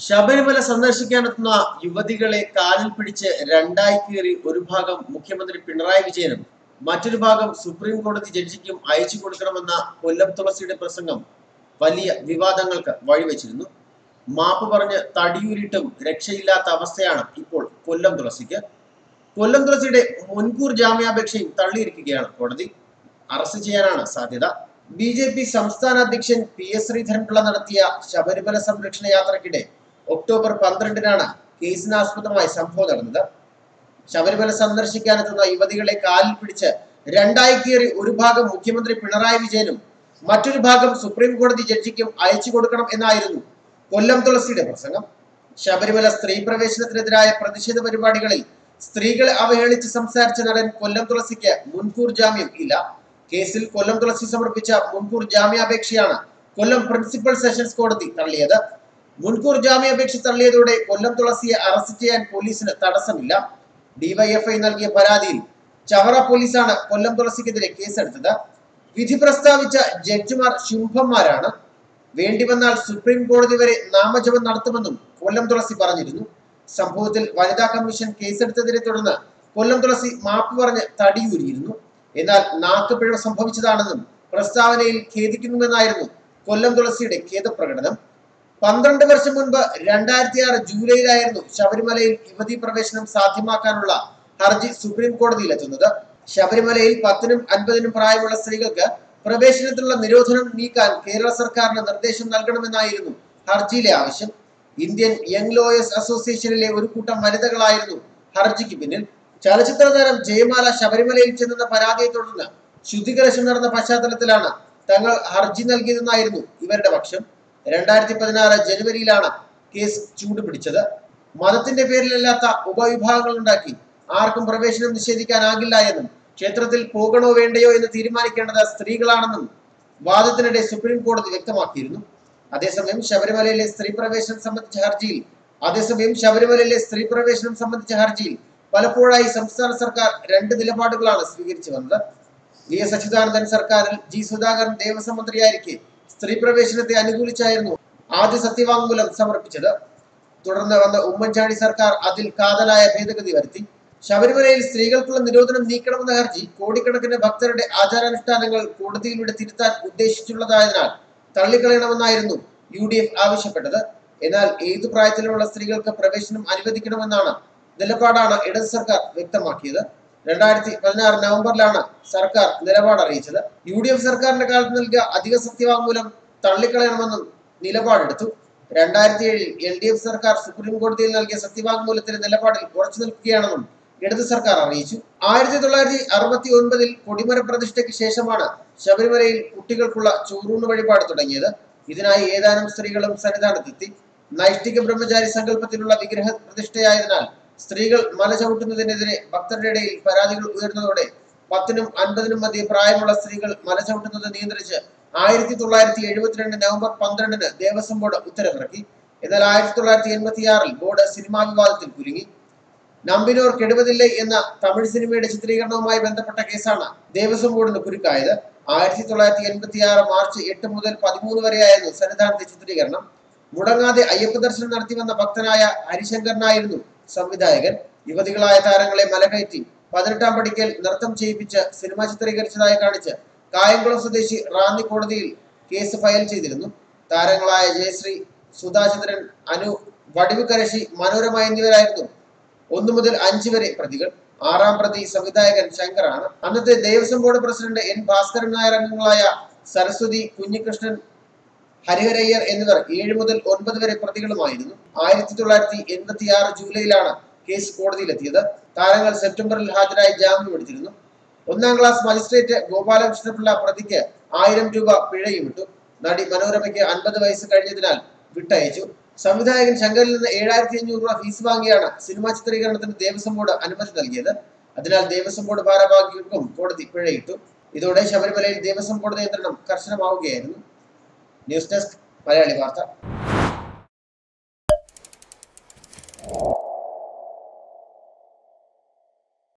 ശബരിമല സന്ദർശിക്കാനെത്തുന്ന യുവതികളെ കാലിൽ പിടിച്ച് രണ്ടായി കീറി ഒരു ഭാഗം മുഖ്യമന്ത്രി പിണറായി വിജയനും മറ്റൊരു ഭാഗം സുപ്രീം കോടതി ജഡ്ജിക്കും അയച്ചു കൊടുക്കണമെന്ന കൊല്ലം തുളസിയുടെ പ്രസംഗം വലിയ വിവാദങ്ങൾക്ക് വഴിവെച്ചിരുന്നു. മാപ്പ് പറഞ്ഞ് തടിയൂരിട്ടും രക്ഷയില്ലാത്ത അവസ്ഥയാണ് ഇപ്പോൾ കൊല്ലം തുളസിക്ക്. കൊല്ലം തുളസിയുടെ മുൻകൂർ ജാമ്യാപേക്ഷയും തള്ളിയിരിക്കുകയാണ് കോടതി. അറസ്റ്റ് ചെയ്യാനാണ് സാധ്യത. BJP സംസ്ഥാന അധ്യക്ഷൻ PS ശ്രീധരൻപിള്ള നടത്തിയ ശബരിമല സംരക്ഷണ യാത്രക്കിടെ ഒക്ടോബർ 12-നാണ് കേസിനാസ്പദമായി സംഭവം നടന്നത്. ശബരിമല സന്ദർശിക്കാനെത്തുന്ന യുവതികളെ കാലിൽ പിടിച്ച് രണ്ടായി കീറി ഒരു ഭാഗം മുഖ്യമന്ത്രി പിണറായി വിജയനും മറ്റൊരു ഭാഗം സുപ്രീം കോടതി ജഡ്ജിക്കും അയച്ചു കൊടുക്കണം എന്നായിരുന്നു കൊല്ലം തുളസിയുടെ പ്രസംഗം. ശബരിമല സ്ത്രീ പ്രവേശനത്തിനെതിരായ പ്രതിഷേധ പരിപാടികളിൽ സ്ത്രീകളെ അവഹേളിച്ച് സംസാരിച്ച നടൻ കൊല്ലം തുളസിക്ക് മുൻകൂർ ജാമ്യം ഇല്ല. കേസിൽ കൊല്ലം തുളസി സമർപ്പിച്ച മുൻകൂർ ജാമ്യാപേക്ഷയാണ് കൊല്ലം പ്രിൻസിപ്പൽ സെഷൻസ് കോടതി തള്ളിയത്. മുൻകൂർ ജാമ്യാപേക്ഷ തള്ളിയതോടെ കൊല്ലം തുളസിയെ അറസ്റ്റ് ചെയ്യാൻ പോലീസിന് തടസ്സമില്ല. DYFI നൽകിയ പരാതിയിൽ ചവറ പോലീസാണ് കൊല്ലം തുളസിക്കെതിരെ കേസെടുത്തത്. വിധി പ്രസ്താവിച്ച ജഡ്ജിമാർ ശുംഭന്മാരാണ്. വേണ്ടിവന്നാൽ സുപ്രീം കോടതി വരെ നാമജപം നടത്തുമെന്നും കൊല്ലം തുളസി പറഞ്ഞിരുന്നു. സംഭവത്തിൽ വനിതാ കമ്മീഷൻ കേസെടുത്തതിനെ തുടർന്ന് കൊല്ലം തുളസി മാപ്പ് പറഞ്ഞ് തടിയൂരിയിരുന്നു. എന്നാൽ നാക്കുപിഴവ് സംഭവിച്ചതാണെന്നും പ്രസ്താവനയിൽ ഖേദിക്കുന്നുവെന്നായിരുന്നു കൊല്ലം തുളസിയുടെ ഖേദപ്രകടനം. 12 വർഷം മുൻപ് 2006 ജൂലൈയിലായിരുന്നു ശബരിമലയിൽ യുവതീ പ്രവേശനം സാധ്യമാക്കാനുള്ള ഹർജി സുപ്രീം കോടതിയിൽ എത്തുന്നത്. ശബരിമലയിൽ 10-നും 50-നും പ്രായമുള്ള സ്ത്രീകൾക്ക് പ്രവേശനത്തിനുള്ള നിരോധനം നീക്കാൻ കേരള സർക്കാരിന് നിർദ്ദേശം നൽകണമെന്നായിരുന്നു ഹർജിയിലെ ആവശ്യം. ഇന്ത്യൻ യങ് ലോയേഴ്സ് അസോസിയേഷനിലെ ഒരു കൂട്ടം വനിതകളായിരുന്നു ഹർജിക്ക് പിന്നിൽ. ചലച്ചിത്ര താരം ജയമാല ശബരിമലയിൽ ചെന്നെന്ന പരാതിയെ തുടർന്ന് ശുദ്ധികലശം നടന്ന പശ്ചാത്തലത്തിലാണ് തങ്ങൾ ഹർജി നൽകിയതെന്നായിരുന്നു ഇവരുടെ പക്ഷം. 2016 ജനുവരിയിലാണ് കേസ് ചൂടുപിടിച്ചത്. മതത്തിന്റെ പേരിലല്ലാത്ത ഉപവിഭാഗങ്ങൾ ഉണ്ടാക്കി ആർക്കും പ്രവേശനം നിഷേധിക്കാനാകില്ല എന്നും ക്ഷേത്രത്തിൽ പോകണോ വേണ്ടയോ എന്ന് തീരുമാനിക്കേണ്ടത് സ്ത്രീകളാണെന്നും വാദത്തിനിടെ സുപ്രീം കോടതി വ്യക്തമാക്കിയിരുന്നു. അതേസമയം ശബരിമലയിലെ സ്ത്രീ പ്രവേശനം സംബന്ധിച്ച ഹർജിയിൽ പലപ്പോഴായി സംസ്ഥാന സർക്കാർ 2 നിലപാടുകളാണ് സ്വീകരിച്ചു വന്നത്. VS അച്യുതാനന്ദൻ സർക്കാരിൽ G സുധാകരൻ ദേവസ്വം മന്ത്രിയായിരിക്കെ സ്ത്രീ പ്രവേശനത്തെ അനുകൂലിച്ചായിരുന്നു ആദ്യ സത്യവാങ്മൂലം സമർപ്പിച്ചത്. തുടർന്ന് വന്ന ഉമ്മൻചാണ്ടി സർക്കാർ അതിൽ കാതലായ ഭേദഗതി വരുത്തി. ശബരിമലയിൽ സ്ത്രീകൾക്കുള്ള നിരോധനം നീക്കണമെന്ന ഹർജി കോടിക്കണക്കിന് ഭക്തരുടെ ആചാരാനുഷ്ഠാനങ്ങൾ കോടതിയിലൂടെ തിരുത്താൻ ഉദ്ദേശിച്ചുള്ളതായതിനാൽ തള്ളിക്കളയണമെന്നായിരുന്നു UDF ആവശ്യപ്പെട്ടത്. എന്നാൽ ഏതു പ്രായത്തിലുള്ള സ്ത്രീകൾക്ക് പ്രവേശനം അനുവദിക്കണമെന്നാണ് നിലപാടാണ് ഇടത് സർക്കാർ വ്യക്തമാക്കിയത്. 2016 നവംബറിലാണ് സർക്കാർ നിലപാട് അറിയിച്ചത്. UDF സർക്കാരിന്റെ കാലത്ത് നൽകിയ അധിക സത്യവാങ്മൂലം തള്ളിക്കളയണമെന്നും നിലപാടെടുത്തു. 2007 LDF സർക്കാർ സുപ്രീം കോടതിയിൽ നൽകിയ സത്യവാങ്മൂലത്തിന്റെ നിലപാടിൽ ഉറച്ചു നിൽക്കുകയാണെന്നും ഇടത് സർക്കാർ അറിയിച്ചു. 1969 കൊടിമര പ്രതിഷ്ഠയ്ക്ക് ശേഷമാണ് ശബരിമലയിൽ കുട്ടികൾക്കുള്ള ചോറൂണ് വഴിപാട് തുടങ്ങിയത്. ഇതിനായി ഏതാനും സ്ത്രീകളും സന്നിധാനത്തെത്തി. നൈഷ്ഠിക ബ്രഹ്മചാരി സങ്കല്പത്തിലുള്ള വിഗ്രഹ പ്രതിഷ്ഠയായതിനാൽ സ്ത്രീകൾ മല ചവിട്ടുന്നതിനെതിരെ ഭക്തരുടെ ഇടയിൽ പരാതികൾ ഉയർന്നതോടെ 10-നും 50-നും മധ്യ പ്രായമുള്ള സ്ത്രീകൾ മല ചവിട്ടുന്നത് നിയന്ത്രിച്ച് 1972 നവംബർ 12-ന് ദേവസ്വം ബോർഡ് ഉത്തരവിറക്കി. എന്നാൽ 1986 ബോർഡ് സിനിമാ വിവാദത്തിൽ കുരുങ്ങി. നമ്പിനോർ കെടുവതില്ലേ എന്ന തമിഴ് സിനിമയുടെ ചിത്രീകരണവുമായി ബന്ധപ്പെട്ട കേസാണ് ദേവസ്വം ബോർഡിന് കുരുക്കായത്. 1986 മാർച്ച് 8 മുതൽ 13 വരെയായിരുന്നു സന്നിധാനത്തെ ചിത്രീകരണം. മുടങ്ങാതെ അയ്യപ്പ ദർശനം നടത്തി വന്ന ഭക്തനായ ഹരിശങ്കരനായിരുന്നു സംവിധായകൻ. യുവതികളായ താരങ്ങളെ മലകയറ്റി 18-ാം പടിക്കൽ നൃത്തം ചെയ്യിപ്പിച്ച് സിനിമ ചിത്രീകരിച്ചതായി കാണിച്ച് കായംകുളം സ്വദേശി റാന്നി കോടതിയിൽ കേസ് ഫയൽ ചെയ്തിരുന്നു. താരങ്ങളായ ജയശ്രീ, സുധാചന്ദ്രൻ, അനു, വടിവുകരശി, മനോരമ എന്നിവരായിരുന്നു 1 മുതൽ 5 വരെ പ്രതികൾ. 6-ാം പ്രതി സംവിധായകൻ ശങ്കറാണ്. അന്നത്തെ Devaswom board president N Bhaskaran Nair അംഗങ്ങളായ സരസ്വതി, കുഞ്ഞികൃഷ്ണൻ, ഹരിഹരയ്യർ എന്നിവർ 7 മുതൽ 9 വരെ പ്രതികളുമായിരുന്നു. 1986 ജൂലൈയിലാണ് കേസ് കോടതിയിലെത്തിയത്. താരങ്ങൾ സെപ്റ്റംബറിൽ ഹാജരായി ജാമ്യം എടുത്തിരുന്നു. 1-ാം ക്ലാസ് മജിസ്ട്രേറ്റ് ഗോപാലകൃഷ്ണപിള്ള പ്രതിക്ക് 1000 രൂപ പിഴയും വിട്ടു. നടി മനോരമയ്ക്ക് 50 വയസ്സ് കഴിഞ്ഞതിനാൽ വിട്ടയച്ചു. സംവിധായകൻ ശങ്കറിൽ നിന്ന് 7500 രൂപ ഫീസ് വാങ്ങിയാണ് സിനിമാ ചിത്രീകരണത്തിന് ദേവസ്വം ബോർഡ് അനുമതി നൽകിയത്. അതിനാൽ ദേവസ്വം ബോർഡ് ഭാരവാഹികൾക്കും കോടതി പിഴയിട്ടു. ഇതോടെ ശബരിമലയിൽ ദേവസ്വം ബോർഡ് നിയന്ത്രണം കർശനമാവുകയായിരുന്നു. ന്യൂസ് ഡെസ്ക് മലയാളി വാർത്ത.